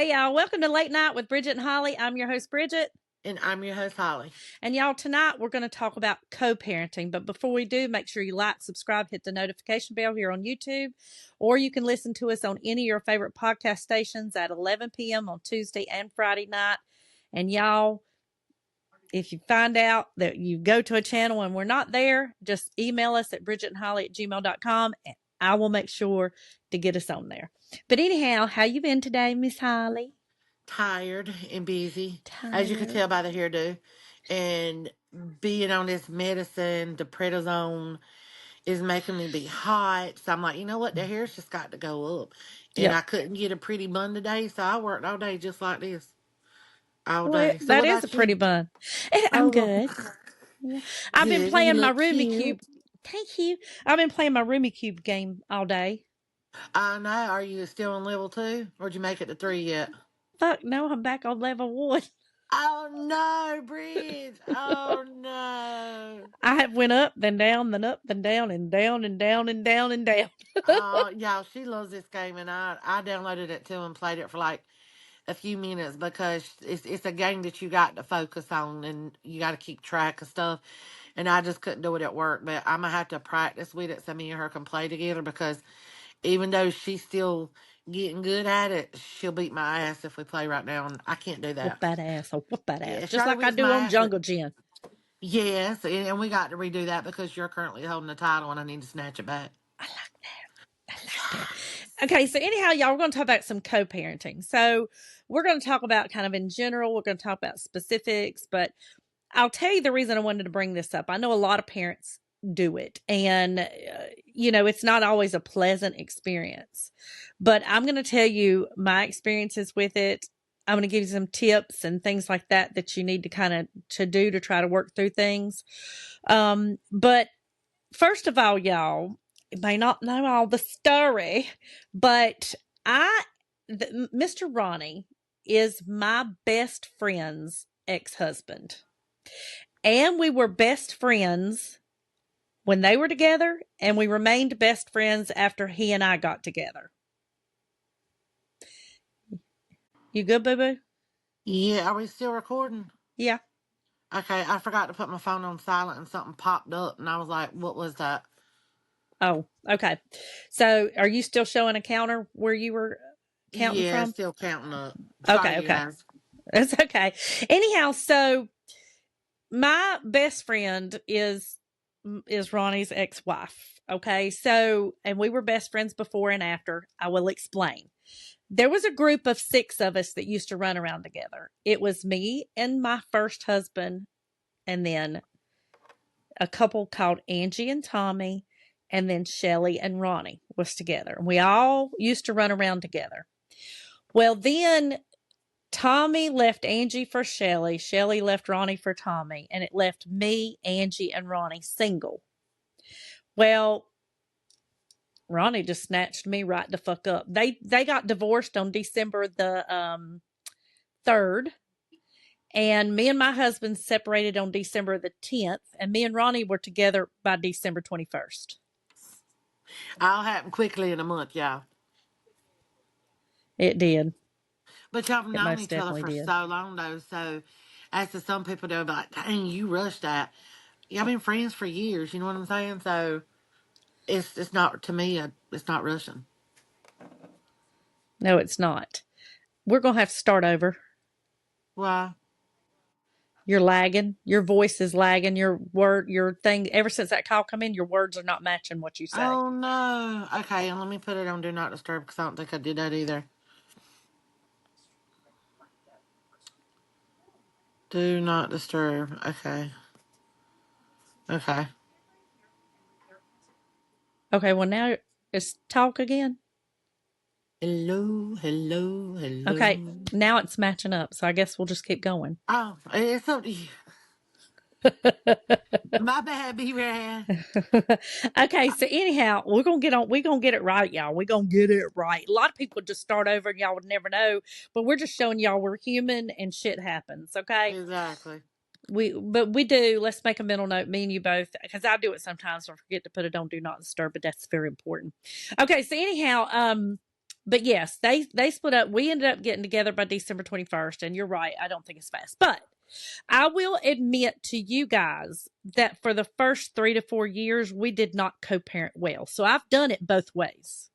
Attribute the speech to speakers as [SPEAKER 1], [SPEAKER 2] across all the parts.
[SPEAKER 1] Hey, y'all. Welcome to Late Night with Bridget and Holly. I'm your host, Bridget.
[SPEAKER 2] And I'm your host, Holly.
[SPEAKER 1] And y'all, tonight we're going to talk about co-parenting. But before we do, make sure you like, subscribe, hit the notification bell here on YouTube. Or you can listen to us on any of your favorite podcast stations at 11 p.m. on Tuesday and Friday night. And y'all, if you find out that you go to a channel and we're not there, just email us at bridgetandholly@gmail.com and I will make sure to get us on there. But anyhow, how you been today, Miss Holly?
[SPEAKER 2] Tired and busy, as you can
[SPEAKER 1] Tired.
[SPEAKER 2] tell by the hairdo. And being on this medicine, the prednisone, is making me be hot. So I'm like, you know what? The hair's just got to go up. And
[SPEAKER 1] Yep.
[SPEAKER 2] I couldn't get a pretty bun today, so I worked all day just like this. All
[SPEAKER 1] Well,
[SPEAKER 2] day. So
[SPEAKER 1] that
[SPEAKER 2] what
[SPEAKER 1] is a
[SPEAKER 2] about you?
[SPEAKER 1] pretty bun. I'm
[SPEAKER 2] Oh, well,
[SPEAKER 1] good. Yeah. I've been
[SPEAKER 2] good. And you
[SPEAKER 1] playing my
[SPEAKER 2] look
[SPEAKER 1] Roomy Cube.
[SPEAKER 2] cute.
[SPEAKER 1] Thank you. I've been playing my Roomy Cube game all day.
[SPEAKER 2] I know. Are you still on level 2? Or did you make it to 3 yet?
[SPEAKER 1] Fuck, no, I'm back on level 1.
[SPEAKER 2] Oh, no, Bridge. Oh, no.
[SPEAKER 1] I have went up, then down, then up, then down, and down, and down, and down, and down.
[SPEAKER 2] Y'all, she loves this game, and I downloaded it too and played it for like a few minutes because it's a game that you got to focus on and you got to keep track of stuff. And I just couldn't do it at work, but I'm gonna have to practice with it so me and her can play together because even though she's still getting good at it, she'll beat my ass if we play right now, and I can't do
[SPEAKER 1] Whoop
[SPEAKER 2] that.
[SPEAKER 1] that ass. I'll whoop that ass.
[SPEAKER 2] Yeah,
[SPEAKER 1] Just
[SPEAKER 2] Charlie
[SPEAKER 1] like I
[SPEAKER 2] whips
[SPEAKER 1] do
[SPEAKER 2] my
[SPEAKER 1] on
[SPEAKER 2] ass, but
[SPEAKER 1] Jungle Gym.
[SPEAKER 2] yes, and we got to redo that because you're currently holding the title and I need to snatch it back.
[SPEAKER 1] I like that. I like that. Okay, so anyhow, y'all, we're going to talk about some co-parenting. So we're going to talk about kind of in general. We're going to talk about specifics, but I'll tell you the reason I wanted to bring this up. I know a lot of parents do it, and it's not always a pleasant experience. But I'm going to tell you my experiences with it. I'm going to give you some tips and things like that you need to kind of to do to try to work through things. But first of all, y'all, you may not know all the story, but Mr. Ronnie is my best friend's ex-husband. And we were best friends when they were together, and we remained best friends after he and I got together. You good, boo boo?
[SPEAKER 2] Yeah, are we still recording?
[SPEAKER 1] Yeah.
[SPEAKER 2] Okay, I forgot to put my phone on silent and something popped up and I was like, what was that?
[SPEAKER 1] Oh, okay. So are you still showing a counter where you were counting
[SPEAKER 2] Yeah,
[SPEAKER 1] from?
[SPEAKER 2] still counting up.
[SPEAKER 1] Okay,
[SPEAKER 2] Sorry, you
[SPEAKER 1] okay.
[SPEAKER 2] guys.
[SPEAKER 1] That's okay. Anyhow, so my best friend is Ronnie's ex-wife. Okay. So, and we were best friends before and after. I will explain. There was a group of 6 of us that used to run around together. It was me and my first husband, and then a couple called Angie and Tommy, and then Shelly and Ronnie was together. We all used to run around together. Well, then Tommy left Angie for Shelly. Shelly left Ronnie for Tommy, and it left me, Angie, and Ronnie single. Well, Ronnie just snatched me right the fuck up. They got divorced on December the 3rd, and me and my husband separated on December the 10th, and me and Ronnie were together by December 21st.
[SPEAKER 2] All happened quickly in a month, y'all.
[SPEAKER 1] It did.
[SPEAKER 2] But y'all have
[SPEAKER 1] It
[SPEAKER 2] known
[SPEAKER 1] most
[SPEAKER 2] each other
[SPEAKER 1] definitely
[SPEAKER 2] for
[SPEAKER 1] did.
[SPEAKER 2] so long, though. So, as to some people, they're like, dang, you rushed that. Y'all been friends for years, you know what I'm saying? So, it's not, to me, it's not rushing.
[SPEAKER 1] No, it's not. We're going to have to start over.
[SPEAKER 2] Why?
[SPEAKER 1] You're lagging. Your voice is lagging. Your thing, ever since that call come in, your words are not matching what you say.
[SPEAKER 2] Oh, no. Okay, and let me put it on Do Not Disturb because I don't think I did that either. Do Not Disturb. Okay. Okay.
[SPEAKER 1] Okay, well, now it's talk again.
[SPEAKER 2] Hello, hello,
[SPEAKER 1] Okay,
[SPEAKER 2] hello.
[SPEAKER 1] now it's matching up, so I guess we'll just keep going.
[SPEAKER 2] Oh, it's up to you. My bad, B-Rad.
[SPEAKER 1] Okay, so anyhow, we're gonna get it right, y'all. We're gonna get it right. A lot of people just start over and y'all would never know, but we're just showing y'all we're human and shit happens, okay?
[SPEAKER 2] Exactly.
[SPEAKER 1] But we do. Let's make a mental note, me and you both, because I do it sometimes. I forget to put it on do not disturb, but that's very important. Okay, so anyhow, But yes, they split up. We ended up getting together by December 21st, and you're right, I don't think it's fast. But I will admit to you guys that for the first 3 to 4 years we did not co-parent well. So I've done it both ways.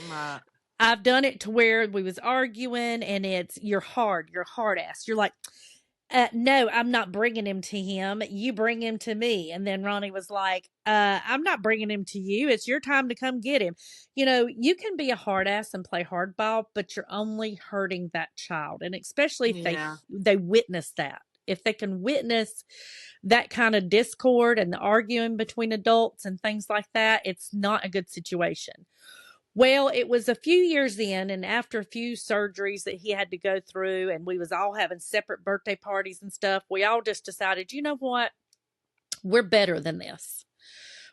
[SPEAKER 2] Right.
[SPEAKER 1] I've done it to where we was arguing and it's you're hard ass. You're like, no, I'm not bringing him to him. You bring him to me. And then Ronnie was like, I'm not bringing him to you. It's your time to come get him. You know, you can be a hard ass and play hardball, but you're only hurting that child. And especially if
[SPEAKER 2] Yeah.
[SPEAKER 1] they witness that. If they can witness that kind of discord and the arguing between adults and things like that, it's not a good situation. Well, it was a few years in, and after a few surgeries that he had to go through, and we was all having separate birthday parties and stuff, we all just decided, you know what? We're better than this.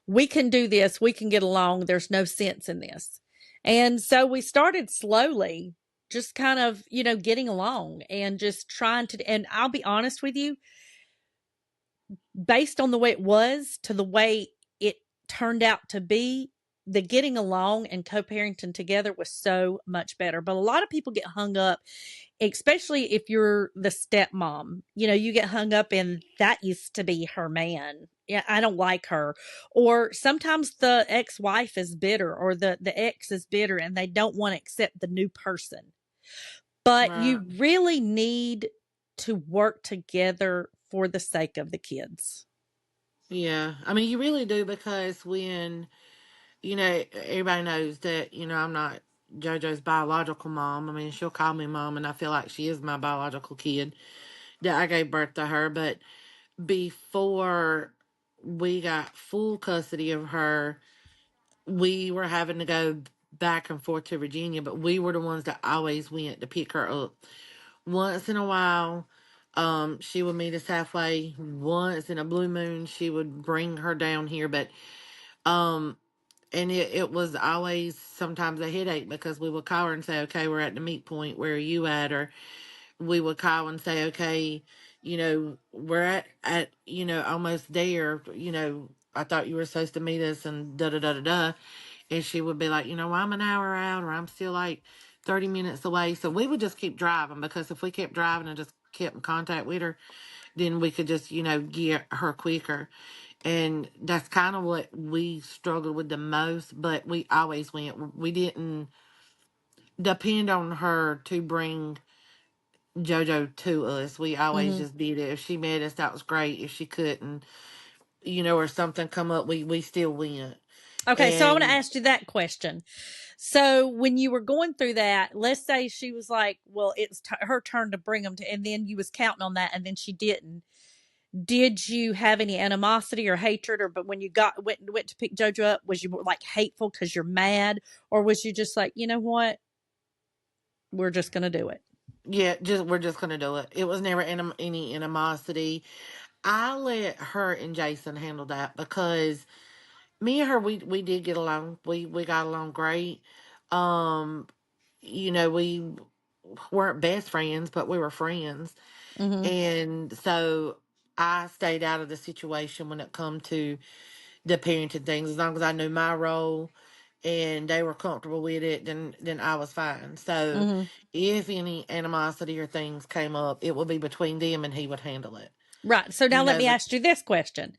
[SPEAKER 1] We can do this. We can get along. There's no sense in this. And so we started slowly, just kind of, getting along and just trying to. And I'll be honest with you, based on the way it was to the way it turned out to be, the getting along and co-parenting together was so much better. But a lot of people get hung up, especially if you're the stepmom. You get hung up in that used to be her man. Yeah, I don't like her. Or sometimes the ex-wife is bitter or the ex is bitter and they don't want to accept the new person. But
[SPEAKER 2] Right.
[SPEAKER 1] you really need to work together for the sake of the kids.
[SPEAKER 2] Yeah. I mean, you really do because when, everybody knows that, I'm not JoJo's biological mom. I mean, she'll call me mom, and I feel like she is my biological kid that I gave birth to her. But before we got full custody of her, we were having to go back and forth to Virginia, but we were the ones that always went to pick her up. Once in a while, she would meet us halfway. Once in a blue moon, she would bring her down here, but um, and it was always sometimes a headache because we would call her and say, "Okay, we're at the meet point. Where are you at?" Or we would call and say, "Okay, we're at almost there. I thought you were supposed to meet us," and da da da da da. And she would be like, I'm an hour out, or I'm still like 30 minutes away. So we would just keep driving because if we kept driving and just kept in contact with her, then we could just, get her quicker. And that's kind of what we struggled with the most, but we always went. We didn't depend on her to bring JoJo to us. We always
[SPEAKER 1] Hmm.
[SPEAKER 2] just did it. If she met us, that was great. If she couldn't, or something come up, we still went.
[SPEAKER 1] Okay, so I want to
[SPEAKER 2] And
[SPEAKER 1] ask you that question. So when you were going through that, let's say she was like, "Well, it's her turn to bring them to," and then you was counting on that, and then she didn't. Did you have any animosity or hatred, or but when you went to pick JoJo up, was you like hateful because you're mad, or was you just like, you know what, we're just gonna do it?
[SPEAKER 2] yeah, just we're just gonna do it. It was never any animosity. I let her and Jason handle that because me and her we did get along. We got along great. Um, we weren't best friends, but we were friends.
[SPEAKER 1] Mm-hmm.
[SPEAKER 2] And so I stayed out of the situation when it come to the parenting things. As long as I knew my role and they were comfortable with it, then I was fine. So
[SPEAKER 1] Mm-hmm.
[SPEAKER 2] if any animosity or things came up, it would be between them and he would handle it.
[SPEAKER 1] Right. So now
[SPEAKER 2] You
[SPEAKER 1] let
[SPEAKER 2] know,
[SPEAKER 1] me
[SPEAKER 2] but
[SPEAKER 1] ask you this question.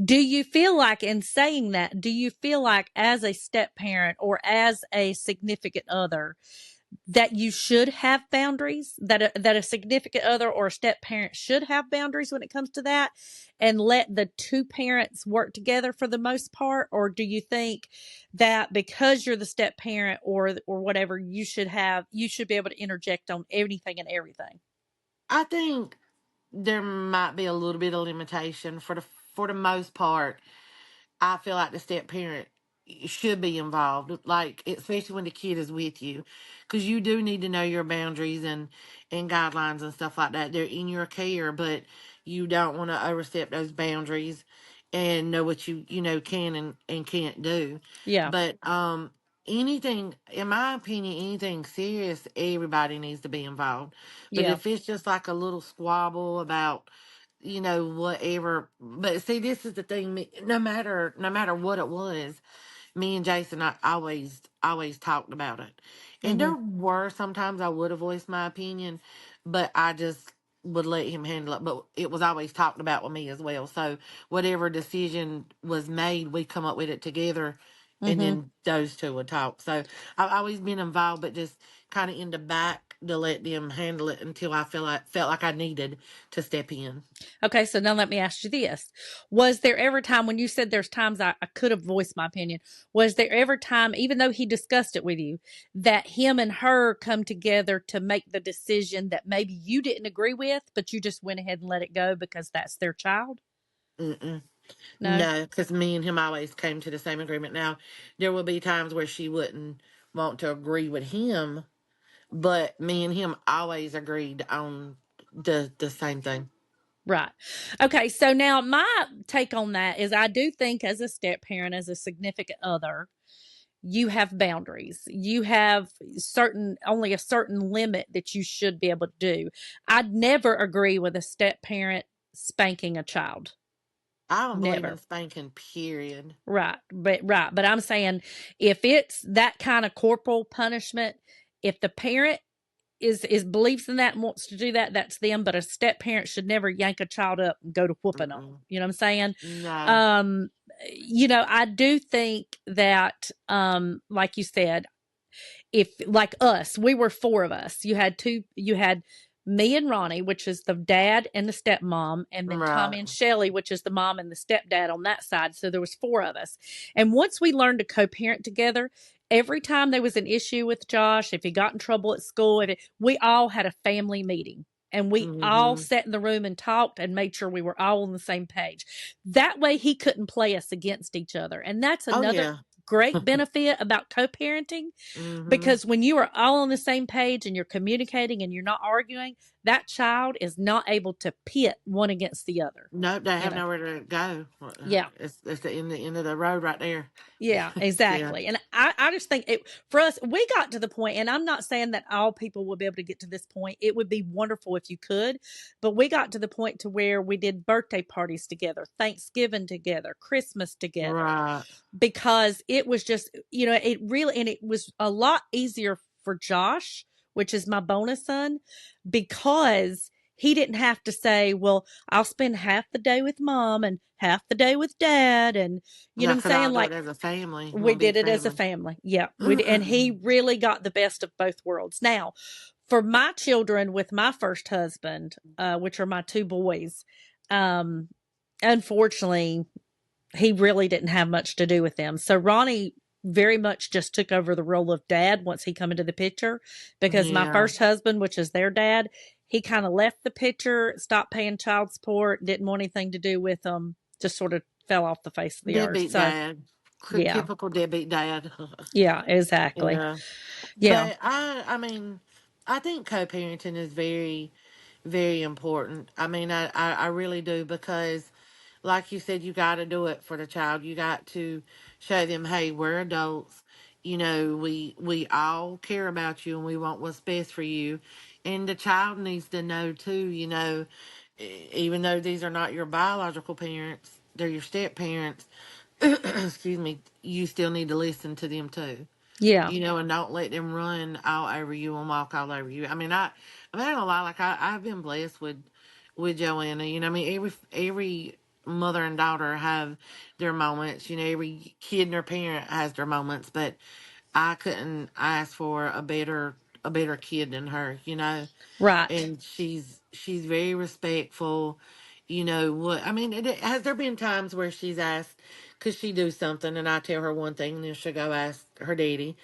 [SPEAKER 1] Do you feel like, in saying that, do you feel like as a step parent or as a significant other, that you should have boundaries, that a significant other or a step parent should have boundaries when it comes to that, and let the two parents work together for the most part? Or do you think that because you're the step parent or whatever, you should be able to interject on anything and everything?
[SPEAKER 2] I think there might be a little bit of limitation for the most part. I feel like the step parent should be involved, like especially when the kid is with you, because you do need to know your boundaries and guidelines and stuff like that. They're in your care, but you don't want to overstep those boundaries and know what you can and can't do.
[SPEAKER 1] Yeah.
[SPEAKER 2] But anything, in my opinion, anything serious, everybody needs to be involved. But
[SPEAKER 1] Yeah.
[SPEAKER 2] if it's just like a little squabble about whatever. But see, this is the thing. No matter what it was, me and Jason, I always talked about it. And
[SPEAKER 1] Mm-hmm.
[SPEAKER 2] there were sometimes I would have voiced my opinion, but I just would let him handle it. But it was always talked about with me as well. So whatever decision was made, we come up with it together, and
[SPEAKER 1] Mm-hmm.
[SPEAKER 2] then those two would talk. So I've always been involved, but just kind of in the back to let them handle it until I felt like I needed to step in.
[SPEAKER 1] Okay, so now let me ask you this. Was there ever time when you said there's times I could have voiced my opinion, was there ever time, even though he discussed it with you, that him and her come together to make the decision that maybe you didn't agree with, but you just went ahead and let it go because that's their child?
[SPEAKER 2] Mm-mm.
[SPEAKER 1] No?
[SPEAKER 2] No, because me and him always came to the same agreement. Now, there will be times where she wouldn't want to agree with him, but me and him always agreed on the same thing.
[SPEAKER 1] Right. Okay, so now my take on that is I do think as a step parent, as a significant other, you have boundaries. You have only a certain limit that you should be able to do. I'd never agree with a step parent spanking a child.
[SPEAKER 2] I don't believe in
[SPEAKER 1] Never.
[SPEAKER 2] spanking, period.
[SPEAKER 1] But I'm saying if it's that kind of corporal punishment, if the parent is believes in that and wants to do that, that's them. But a step parent should never yank a child up and go to whooping them.
[SPEAKER 2] Mm-mm.
[SPEAKER 1] You know what I'm saying?
[SPEAKER 2] No,
[SPEAKER 1] Um, I do think that, like you said, if like us, we were four of us. You had me and Ronnie, which is the dad and the stepmom, and then
[SPEAKER 2] right.
[SPEAKER 1] Tommy and Shelly, which is the mom and the stepdad on that side. So there was four of us. And once we learned to co-parent together, every time there was an issue with Josh, if he got in trouble at school, we all had a family meeting. And we all
[SPEAKER 2] Mm-hmm.
[SPEAKER 1] sat in the room and talked and made sure we were all on the same page. That way he couldn't play us against each other. And that's
[SPEAKER 2] Oh
[SPEAKER 1] another
[SPEAKER 2] yeah.
[SPEAKER 1] great benefit about co-parenting,
[SPEAKER 2] Mm-hmm.
[SPEAKER 1] because when you are all on the same page and you're communicating and you're not arguing, that child is not able to pit one against the other.
[SPEAKER 2] Nope, they
[SPEAKER 1] You
[SPEAKER 2] have
[SPEAKER 1] know?
[SPEAKER 2] nowhere to go.
[SPEAKER 1] Yeah.
[SPEAKER 2] It's the end of the road right there.
[SPEAKER 1] Yeah,
[SPEAKER 2] Yeah.
[SPEAKER 1] exactly. And I just think it for us, we got to the point, and I'm not saying that all people will be able to get to this point. It would be wonderful if you could, but we got to the point to where we did birthday parties together, Thanksgiving together, Christmas together,
[SPEAKER 2] Right.
[SPEAKER 1] because it was just, it really, and it was a lot easier for Josh, which is my bonus son, because he didn't have to say, well, I'll spend half the day with mom and half the day with dad. And you know
[SPEAKER 2] Y'all
[SPEAKER 1] what I'm
[SPEAKER 2] could all
[SPEAKER 1] saying?
[SPEAKER 2] do it
[SPEAKER 1] Like,
[SPEAKER 2] as a family,
[SPEAKER 1] we
[SPEAKER 2] one
[SPEAKER 1] did
[SPEAKER 2] big
[SPEAKER 1] it as a
[SPEAKER 2] family.
[SPEAKER 1] family. Yeah. And he really got the best of both worlds. Now, for my children with my first husband, which are my two boys, um, unfortunately, he really didn't have much to do with them. So Ronnie very much just took over the role of dad once he come into the picture, because my
[SPEAKER 2] Yeah.
[SPEAKER 1] first husband, which is their dad, he kind of left the picture, stopped paying child support, didn't want anything to do with them, just sort of fell off the face of the earth.
[SPEAKER 2] Deadbeat
[SPEAKER 1] So
[SPEAKER 2] dad.
[SPEAKER 1] yeah,
[SPEAKER 2] Typical deadbeat dad.
[SPEAKER 1] yeah, exactly.
[SPEAKER 2] Yeah.
[SPEAKER 1] Yeah,
[SPEAKER 2] But I mean, I think co-parenting is very, very important. I mean, I really do, because like you said, you got to do it for the child. You got to show them, hey, we're adults. We all care about you and we want what's best for you. And the child needs to know too, even though these are not your biological parents, they're your step parents. Excuse me, you still need to listen to them too.
[SPEAKER 1] yeah,
[SPEAKER 2] And don't let them run all over you and walk all over you. I'm not gonna lie, like I've been blessed with Joanna. I mean, every mother and daughter have their moments. Every kid and their parent has their moments, but I couldn't ask for a better kid than her.
[SPEAKER 1] right.
[SPEAKER 2] And she's very respectful. What I mean? Has there been times where she's asked, could she do something, and I tell her one thing, and then she'll go ask her daddy,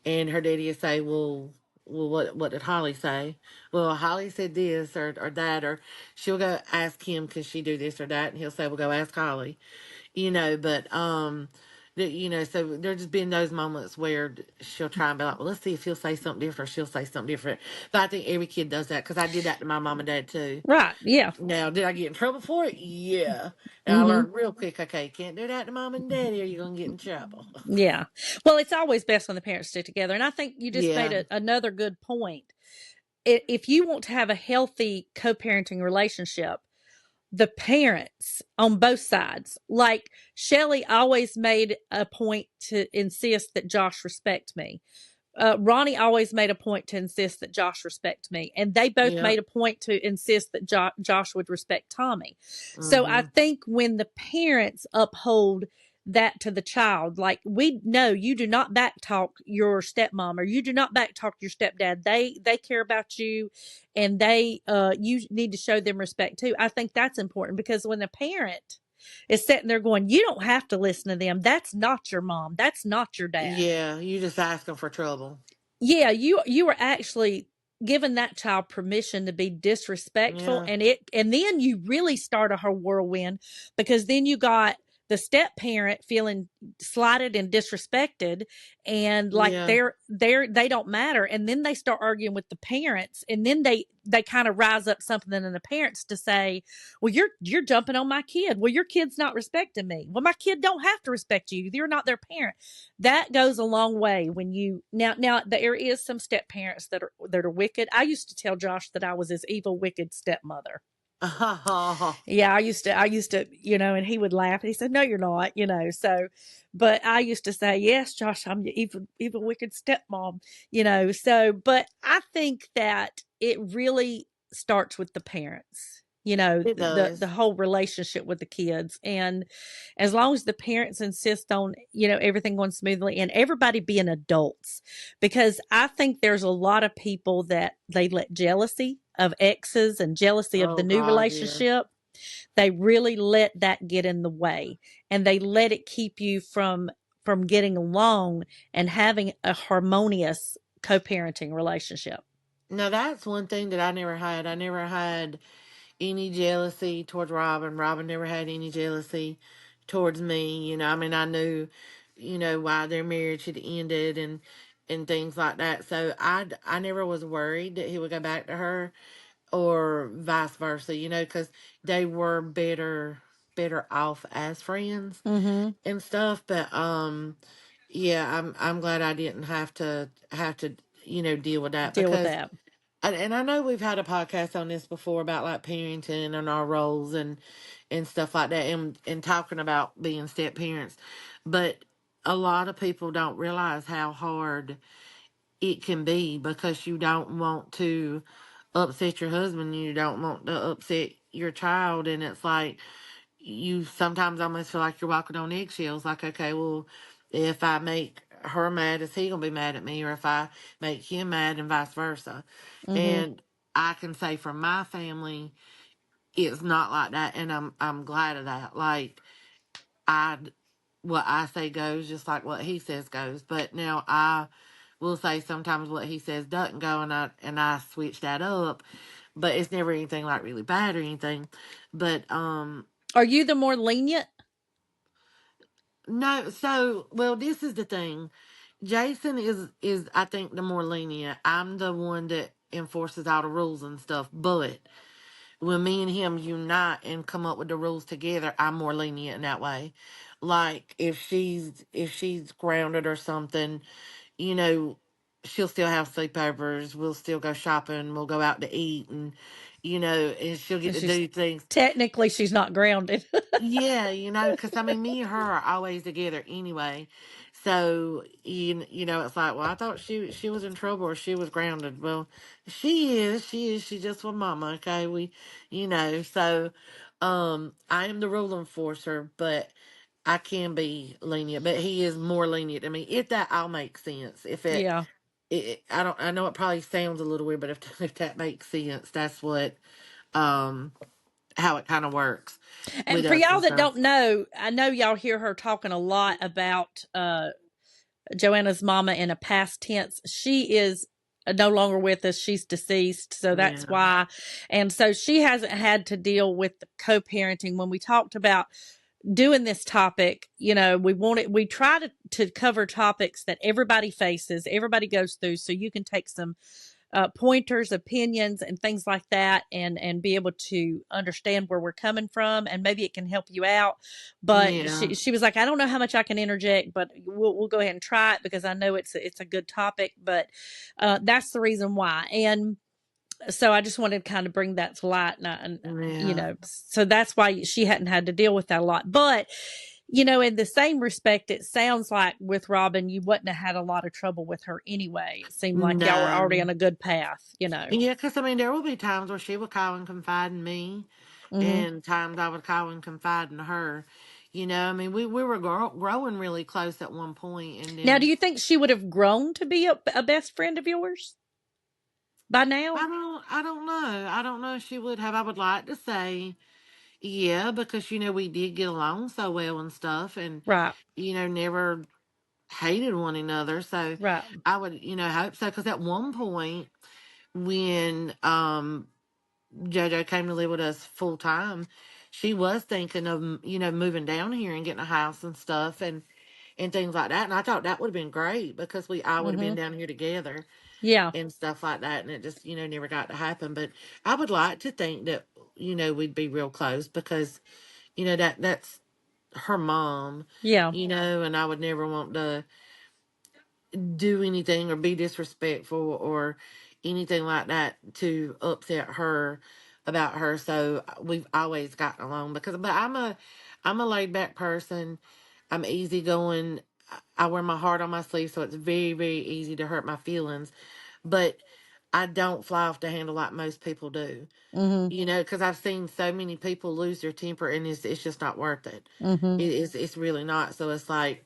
[SPEAKER 2] and her daddy will say, well, what did Holly say? Well, Holly said this or that, or she'll go ask him, could she do this or that, and he'll say, well, go ask Holly. But so there's just been those moments where she'll try and be like, well, let's see if he'll say something different, or she'll say something different. But I think every kid does that, because I did that to my mom and dad too.
[SPEAKER 1] Right. Yeah.
[SPEAKER 2] Now, did I get in trouble for it? Yeah. And I
[SPEAKER 1] Mhm.
[SPEAKER 2] learned real quick, okay, can't do that to mom and daddy or you're going to get in trouble.
[SPEAKER 1] Yeah. Well, it's always best when the parents stick together. And I think you just made
[SPEAKER 2] Yeah.
[SPEAKER 1] another good point. If you want to have a healthy co-parenting relationship, the parents on both sides. Like Shelly always made a point to insist that Josh respect me. Ronnie always made a point to insist that Josh respect me, and they both
[SPEAKER 2] Yep.
[SPEAKER 1] made a point to insist that Josh would respect Tommy. So I
[SPEAKER 2] Hmm.
[SPEAKER 1] think when the parents uphold that to the child, like, we know you do not backtalk your stepmom, or you do not backtalk your stepdad. They care about you, and you need to show them respect too. I think that's important, because when the parent is sitting there going, you don't have to listen to them. That's not your mom. That's not your dad.
[SPEAKER 2] Yeah, you just asking for trouble.
[SPEAKER 1] Yeah, you were actually giving that child permission to be disrespectful,
[SPEAKER 2] Yeah,
[SPEAKER 1] and then you really start a whole whirlwind, because then you got the step parent feeling slighted and disrespected, and like
[SPEAKER 2] yeah.
[SPEAKER 1] they don't matter, and then they start arguing with the parents, and then they kind of rise up something in the parents to say, well, you're jumping on my kid. Well, your kid's not respecting me. Well, my kid don't have to respect you. You're not their parent. That goes a long way. When you now there is some step parents that are wicked. I used to tell Josh that I was his evil, wicked stepmother.
[SPEAKER 2] Oh,
[SPEAKER 1] Yeah, I used to, and he would laugh. He said, "No, you're not," So, but I used to say, "Yes, Josh, I'm your evil, evil, wicked stepmom," So, but I think that it really starts with the parents.
[SPEAKER 2] it
[SPEAKER 1] The
[SPEAKER 2] does.
[SPEAKER 1] whole relationship with the kids, and as long as the parents insist on everything going smoothly and everybody being adults, because I think there's a lot of people that they let jealousy of exes and jealousy of the
[SPEAKER 2] Oh
[SPEAKER 1] new
[SPEAKER 2] God, yeah.
[SPEAKER 1] relationship, they really let that get in the way, and they let it keep you from getting along and having a harmonious co-parenting relationship.
[SPEAKER 2] Now that's one thing that I never had. I never had any jealousy towards Robin. Robin never had any jealousy towards me. I mean, I knew, why their marriage had ended and things like that. So I never was worried that he would go back to her or vice versa. Because they were better off as friends
[SPEAKER 1] Mm-hmm.
[SPEAKER 2] and stuff. But yeah, I'm glad I didn't have to deal with that
[SPEAKER 1] Deal with
[SPEAKER 2] because
[SPEAKER 1] that.
[SPEAKER 2] and I know we've had a podcast on this before about like parenting and our roles and stuff like that and talking about being step parents, but a lot of people don't realize how hard it can be because you don't want to upset your husband, you don't want to upset your child, and it's like you sometimes almost feel like you're walking on eggshells. Like, okay, well, if I make her mad, is he gonna be mad at me? Or if I make him mad, and vice versa.
[SPEAKER 1] Mm-hmm.
[SPEAKER 2] And I can say from my family, it's not like that, and I'm glad of that. Like I, what I say goes, just like what he says goes. But now I will say sometimes what he says doesn't go, and I switch that up. But it's never anything like really bad or anything. But
[SPEAKER 1] Are you the more lenient?
[SPEAKER 2] no, so well, this is the thing. Jason is I think the more lenient. I'm the one that enforces all the rules and stuff. But when me and him unite and come up with the rules together, I'm more lenient in that way. Like if she's grounded or something, you know, she'll still have sleepovers. We'll still go shopping. We'll go out to eat, and she'll get
[SPEAKER 1] And
[SPEAKER 2] to
[SPEAKER 1] she's
[SPEAKER 2] do things.
[SPEAKER 1] technically she's not grounded.
[SPEAKER 2] Yeah, because I mean, me and her are always together anyway. So it's like, well, I thought she was in trouble or she was grounded. Well, she is. She's just with mama. Okay, So, I am the rule enforcer, but I can be lenient. But he is more lenient than me. If that all makes sense. If
[SPEAKER 1] Yeah.
[SPEAKER 2] I don't. I know it probably sounds a little weird, but if that makes sense, that's what um how it kind of works with
[SPEAKER 1] And for
[SPEAKER 2] us
[SPEAKER 1] y'all
[SPEAKER 2] and
[SPEAKER 1] that
[SPEAKER 2] stuff.
[SPEAKER 1] don't know, I know y'all hear her talking a lot about Joanna's mama in a past tense. She is no longer with us. She's deceased. So that's
[SPEAKER 2] Yeah.
[SPEAKER 1] why. And so she hasn't had to deal with the co parenting. When we talked about doing this topic, we try to cover topics that everybody faces, everybody goes through, so you can take some pointers, opinions, and things like that, and be able to understand where we're coming from, and maybe it can help you out. But
[SPEAKER 2] Yeah.
[SPEAKER 1] she was like, I don't know how much I can interject, but we'll go ahead and try it, because I know it's a good topic. But that's the reason why. And So I just wanted to kind of bring that to light, and
[SPEAKER 2] Yeah.
[SPEAKER 1] so that's why she hadn't had to deal with that a lot. But in the same respect, it sounds like with Robin, you wouldn't have had a lot of trouble with her anyway. It seemed like y'all were already
[SPEAKER 2] No.
[SPEAKER 1] on a good path.
[SPEAKER 2] Yeah, because I mean, there will be times where she would call and confide in me,
[SPEAKER 1] Hmm.
[SPEAKER 2] and times I would call and confide in her. I mean, we were growing really close at one point, and
[SPEAKER 1] Now, do
[SPEAKER 2] then
[SPEAKER 1] you think she would have grown to be a best friend of yours by now?
[SPEAKER 2] I don't know if she would have. I would like to say yeah, because we did get along so well and stuff, and
[SPEAKER 1] Right,
[SPEAKER 2] never hated one another. So
[SPEAKER 1] right.
[SPEAKER 2] I would hope so. Because at one point when JoJo came to live with us full time, she was thinking of moving down here and getting a house and stuff and things like that. And I thought that would have been great because we all would have been
[SPEAKER 1] Hmm.
[SPEAKER 2] down here together
[SPEAKER 1] Yeah.
[SPEAKER 2] and stuff like that. And it just never got to happen. But I would like to think that we'd be real close because that's her mom.
[SPEAKER 1] Yeah.
[SPEAKER 2] And I would never want to do anything or be disrespectful or anything like that to upset her about her. So we've always gotten along but I'm a laid back person. I'm easygoing. I wear my heart on my sleeve, so it's very, very easy to hurt my feelings. But I don't fly off the handle like most people do.
[SPEAKER 1] Hmm.
[SPEAKER 2] Because I've seen so many people lose their temper, and it's just not worth it.
[SPEAKER 1] Hmm.
[SPEAKER 2] It's really not. So it's like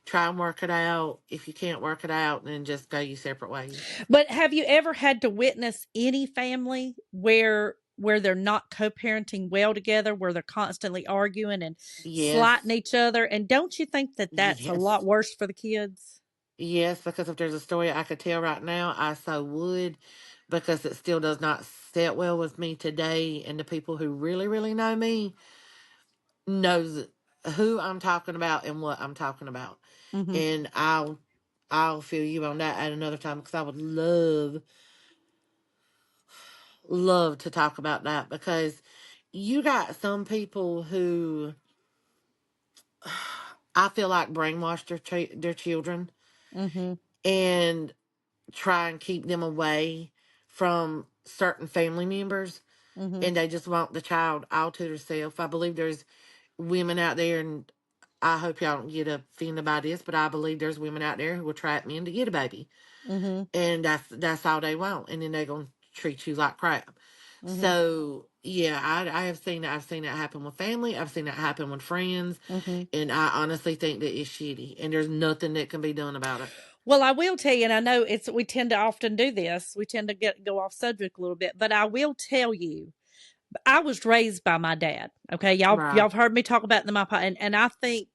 [SPEAKER 2] try and work it out. If you can't work it out, then just go your separate ways.
[SPEAKER 1] But have you ever had to witness any family where they're not co-parenting well together, where they're constantly arguing and slighting
[SPEAKER 2] Yes.
[SPEAKER 1] each other? And don't you think that that's a lot
[SPEAKER 2] Yes.
[SPEAKER 1] worse for the kids?
[SPEAKER 2] Yes, because if there's a story I could tell right now, I so would, because it still does not sit well with me today. And the people who really, really know me knows who I'm talking about and what I'm talking about.
[SPEAKER 1] Hmm.
[SPEAKER 2] And I'll feel you on that at another time because I would love to talk about that because you got some people who I feel like brainwash their children
[SPEAKER 1] Hmm.
[SPEAKER 2] and try and keep them away from certain family members,
[SPEAKER 1] Hmm.
[SPEAKER 2] and they just want the child all to themselves. I believe there's women out there, and I hope y'all don't get offended by this, but I believe there's women out there who will trap men to get a baby,
[SPEAKER 1] Hmm.
[SPEAKER 2] and that's all they want, and then they're gonna treat you like crap.
[SPEAKER 1] Hmm.
[SPEAKER 2] So yeah, I have seen that. I've seen that happen with family. I've seen that happen with friends,
[SPEAKER 1] Hmm.
[SPEAKER 2] and I honestly think that it's shitty, and there's nothing that can be done about it.
[SPEAKER 1] Well, I will tell you, and I know we tend to often do this. We tend to go off subject a little bit, but I will tell you, I was raised by my dad. Okay, y'all
[SPEAKER 2] Right.
[SPEAKER 1] have heard me talk about the my and I think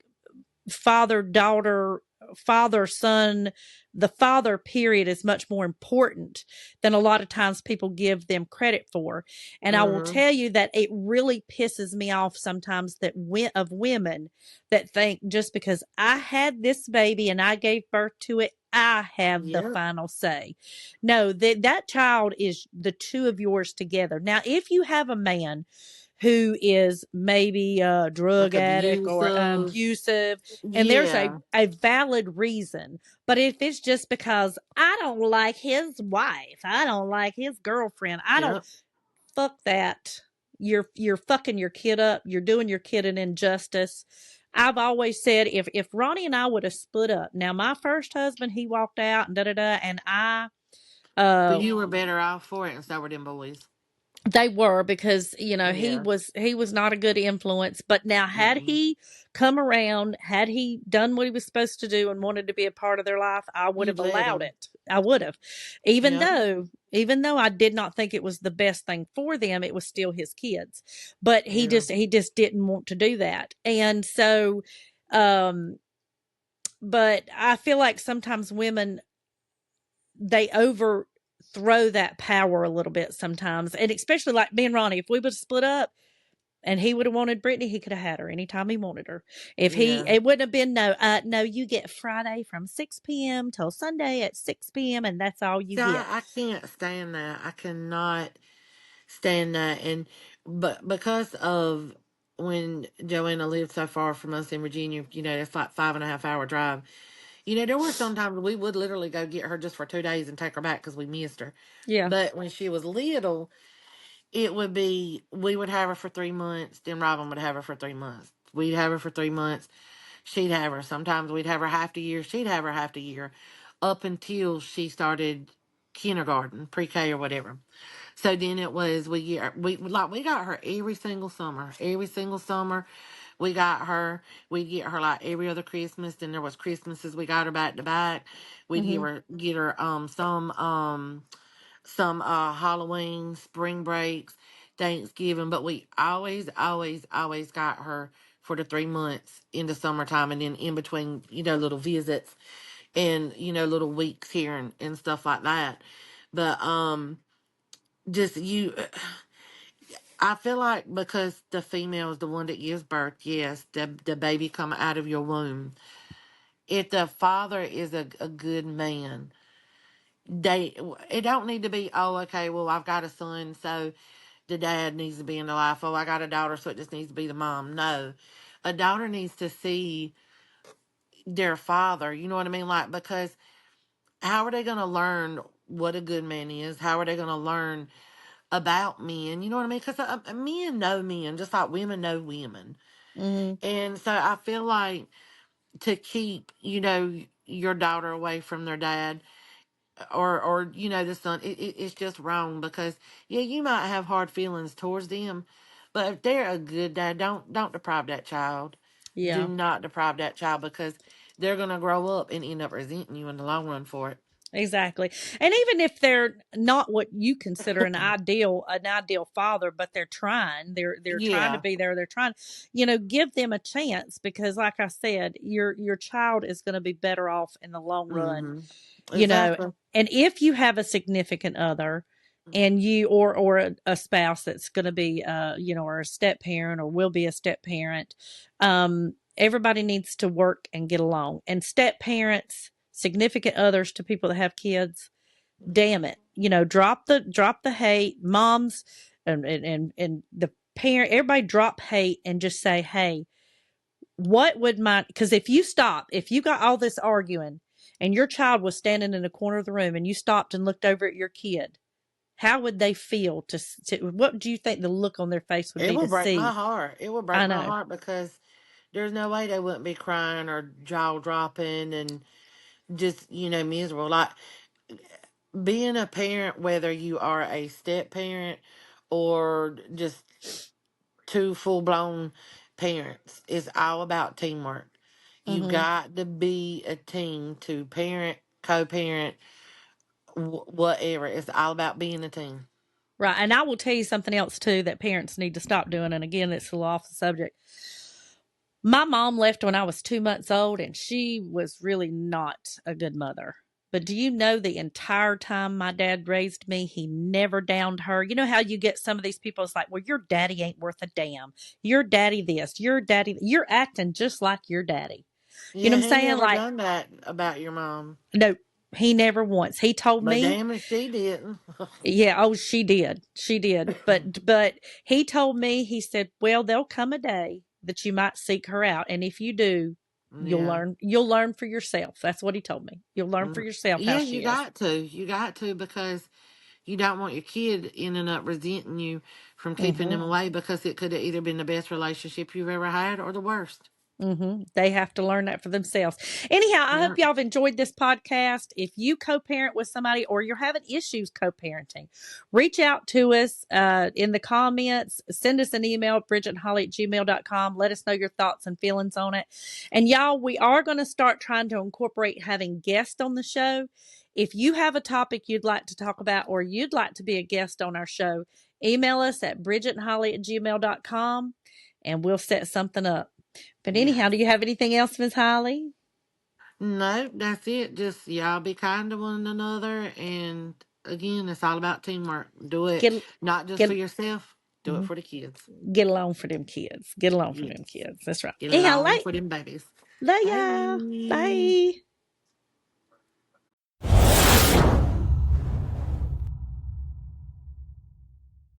[SPEAKER 1] father daughter, father son, the father period is much more important than a lot of times people give them credit for. And I will
[SPEAKER 2] Mm-hmm.
[SPEAKER 1] tell you that it really pisses me off sometimes that of women that think just because I had this baby and I gave birth to it, I have the
[SPEAKER 2] Yep.
[SPEAKER 1] final say. No, that child is the two of yours together. Now, if you have a man who is maybe a drug
[SPEAKER 2] Like
[SPEAKER 1] addict or
[SPEAKER 2] abusive.
[SPEAKER 1] abusive, and there's a,
[SPEAKER 2] Yeah.
[SPEAKER 1] a valid reason. But if it's just because I don't like his wife, I don't like his girlfriend, I don't,
[SPEAKER 2] Yep.
[SPEAKER 1] fuck that. You're fucking your kid up. You're doing your kid an injustice. I've always said if Ronnie and I would have split up. Now my first husband, he walked out and da da da, and I
[SPEAKER 2] But
[SPEAKER 1] uh
[SPEAKER 2] you were better off for it, and so were them boys.
[SPEAKER 1] they were, because he
[SPEAKER 2] Yeah.
[SPEAKER 1] was not a good influence. But now, had
[SPEAKER 2] Mm-mm.
[SPEAKER 1] he come around, had he done what he was supposed to do and wanted to be a part of their life, I would
[SPEAKER 2] You'd
[SPEAKER 1] have
[SPEAKER 2] let
[SPEAKER 1] allowed
[SPEAKER 2] them.
[SPEAKER 1] it. I would have, even
[SPEAKER 2] Yep.
[SPEAKER 1] though even though I did not think it was the best thing for them, it was still his kids. But
[SPEAKER 2] Yeah.
[SPEAKER 1] he just didn't want to do that. And so um but I feel like sometimes women, they overthrow that power a little bit sometimes. And especially like me and Ronnie, if we would have split up and he would have wanted Brittany, he could have had her anytime he wanted her. If he,
[SPEAKER 2] Yeah.
[SPEAKER 1] it wouldn't have been no, you get Friday from 6 p.m. till Sunday at 6 p.m. and that's all you
[SPEAKER 2] So
[SPEAKER 1] get.
[SPEAKER 2] I can't stand that. I cannot stand that. And but because of when Joanna lived so far from us in Virginia, it's like 5.5 hour drive. You know, there were sometimes we would literally go get her just for 2 days and take her back because we missed her.
[SPEAKER 1] Yeah.
[SPEAKER 2] But when she was little, it would be we would have her for 3 months, then Robin would have her for 3 months. We'd have her for 3 months. She'd have her. Sometimes we'd have her half the year. She'd have her half the year, up until she started kindergarten, pre-K or whatever. So then it was we got her every single summer. Every single summer we got her. We get her like every other Christmas. Then there was Christmases we got her back to back. We'd
[SPEAKER 1] Mm-hmm.
[SPEAKER 2] get her some Halloween, spring breaks, Thanksgiving, but we always got her for the 3 months in the summertime, and then in between, little visits and little weeks here and stuff like that. But just you, I feel like because the female is the one that gives birth, yes, the baby come out of your womb. If the father is a good man, they it don't need to be, oh, okay, well, I've got a son, so the dad needs to be in the life. Oh, I got a daughter, so it just needs to be the mom. No, a daughter needs to see their father. You know what I mean? Like, because how are they going to learn what a good man is? How are they going to learn about men? You know what I mean? Because men know men just like women know women.
[SPEAKER 1] Mm-hmm.
[SPEAKER 2] And so I feel like to keep, your daughter away from their dad, or the son, it's just wrong, because yeah, you might have hard feelings towards them, but if they're a good dad, don't deprive that child. Do
[SPEAKER 1] Yeah.
[SPEAKER 2] not deprive that child, because they're gonna grow up and end up resenting you in the long run for it.
[SPEAKER 1] Exactly. And even if they're not what you consider an ideal father, but they're trying to
[SPEAKER 2] Yeah.
[SPEAKER 1] be there, they're trying, give them a chance, because like I said, your child is going to be better off in the long run,
[SPEAKER 2] Hmm.
[SPEAKER 1] you know.
[SPEAKER 2] Exactly.
[SPEAKER 1] And if you have a significant other, and you or a spouse that's going to be or a step parent or will be a step parent, everybody needs to work and get along. And step parents, significant others to people that have kids, damn it, drop the hate, moms, and the parent, everybody drop hate and just say, hey, what would my, because if you got all this arguing and your child was standing in the corner of the room and you stopped and looked over at your kid, how would they feel what do you think the look on their face would
[SPEAKER 2] It
[SPEAKER 1] be
[SPEAKER 2] will
[SPEAKER 1] to
[SPEAKER 2] break my
[SPEAKER 1] see?
[SPEAKER 2] heart. It will break
[SPEAKER 1] I
[SPEAKER 2] my
[SPEAKER 1] know.
[SPEAKER 2] heart, because there's no way they wouldn't be crying or jaw dropping and just miserable. Like, being a parent, whether you are a step parent or just two full blown parents, is all about teamwork. You
[SPEAKER 1] Hmm.
[SPEAKER 2] got to be a team to parent, co parent, whatever. It's all about being a team.
[SPEAKER 1] Right. And I will tell you something else too that parents need to stop doing. And again, it's a little off the subject. My mom left when I was 2 months old, and she was really not a good mother. But do you know, the entire time my dad raised me, he never downed her. You know how you get some of these people, it's like, well, your daddy ain't worth a damn. Your daddy this, your daddy, you're acting just like your daddy. You know
[SPEAKER 2] Yeah,
[SPEAKER 1] what I'm
[SPEAKER 2] he
[SPEAKER 1] saying?
[SPEAKER 2] never
[SPEAKER 1] Like,
[SPEAKER 2] done that about your mom.
[SPEAKER 1] no, he never once. He told
[SPEAKER 2] But
[SPEAKER 1] me,
[SPEAKER 2] damn if she didn't.
[SPEAKER 1] yeah, oh, she did. She did. But he told me, he said, "Well, there'll come a day that you might seek her out, and if you do,
[SPEAKER 2] Yeah.
[SPEAKER 1] you'll learn for yourself." That's what he told me. You'll learn for
[SPEAKER 2] Mm.
[SPEAKER 1] yourself how
[SPEAKER 2] Yeah,
[SPEAKER 1] she
[SPEAKER 2] you
[SPEAKER 1] is.
[SPEAKER 2] got to. You got to, because you don't want your kid ending up resenting you from keeping
[SPEAKER 1] Mhm.
[SPEAKER 2] them away, because it could have either been the best relationship you've ever had or the worst.
[SPEAKER 1] They have to learn that for themselves. Anyhow, I hope
[SPEAKER 2] Yeah.
[SPEAKER 1] y'all have enjoyed this podcast. If you co-parent with somebody or you're having issues co-parenting, reach out to us in the comments. Send us an email, bridgetandholly@gmail.com. Let us know your thoughts and feelings on it. And y'all, we are going to start trying to incorporate having guests on the show. If you have a topic you'd like to talk about or you'd like to be a guest on our show, email us at bridgetandholly@gmail.com and we'll set something up. But anyhow,
[SPEAKER 2] Yes.
[SPEAKER 1] do you have anything else, Miss Holly?
[SPEAKER 2] No, that's it. Just y'all be kind to one another. And again, it's all about teamwork. Do it
[SPEAKER 1] Get
[SPEAKER 2] not just for
[SPEAKER 1] get
[SPEAKER 2] yourself, do it
[SPEAKER 1] mhm.
[SPEAKER 2] for the kids.
[SPEAKER 1] Get along for them kids. Get along for
[SPEAKER 2] Yes.
[SPEAKER 1] them kids. That's right.
[SPEAKER 2] Get
[SPEAKER 1] Anyhow,
[SPEAKER 2] along for them babies.
[SPEAKER 1] love y'all.
[SPEAKER 2] Bye.
[SPEAKER 1] Bye.